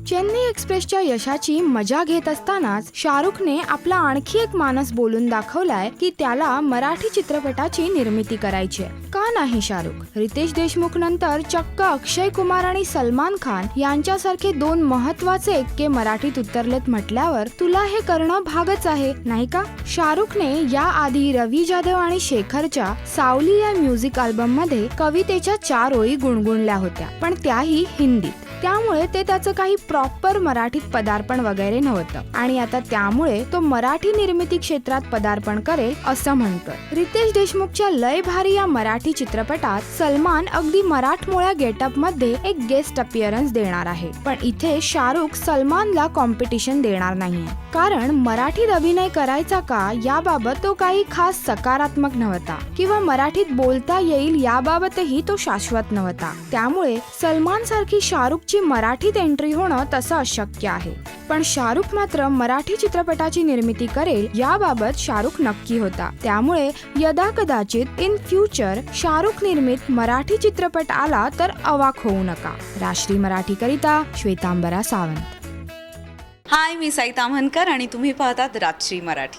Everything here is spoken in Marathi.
चेन्नई एक्सप्रेसच्या यशाची मजा घेत असतानाच शाहरुखने आपला आणखी एक मानस बोलून दाखवलाय की त्याला मराठी चित्रपटाची निर्मिती करायची आहे. का नाही शाहरुख? रितेश देशमुख नंतर चक्क अक्षय कुमार आणि सलमान खान यांच्यासारखे दोन महत्वाचे एक्के मराठीत उतरलेत म्हटल्यावर तुला हे करणं भागच आहे, नाही का? शाहरुखने या आधी रवी जाधव आणि शेखरच्या सावली या म्युझिक अल्बम मध्ये कवितेच्या 4 ओळी गुणगुणल्या होत्या, पण त्याही हिंदीत. त्यामुळे ते त्याचं काही प्रॉपर मराठीत पदार्पण वगैरे नव्हतं आणि आता त्यामुळे तो मराठी निर्मिती क्षेत्रात पदार्पण करेल असं म्हणतोय. रितेश देशमुखच्या लय भारी या मराठी चित्रपटात सलमान अगदी मराठमोळ्या गेटअप मध्ये एक गेस्ट अपीअरन्स देणार आहे, पण इथे शाहरुख सलमानला कॉम्पिटिशन देणार नाहीये, कारण मराठीत अभिनय करायचा का याबाबत तो काही खास सकारात्मक नव्हता किंवा मराठीत बोलता येईल याबाबतही तो शाश्वत नव्हता. त्यामुळे सलमान सारखी शाहरुखची मराठीत एंट्री होणं तसं अशक्य आहे. पण शाहरुख मात्र मराठी चित्रपटाची निर्मिती करेल याबाबत शाहरुख नक्की होता. त्यामुळे यदा कदाचित इन फ्युचर शाहरुख निर्मित मराठी चित्रपट आला तर अवाक होऊ नका. राष्ट्रीय मराठी करिता श्वेतांबरा सावंत. हाय, मी साई ताम्हनकर आणि तुम्ही पाहतात राजश्री मराठी.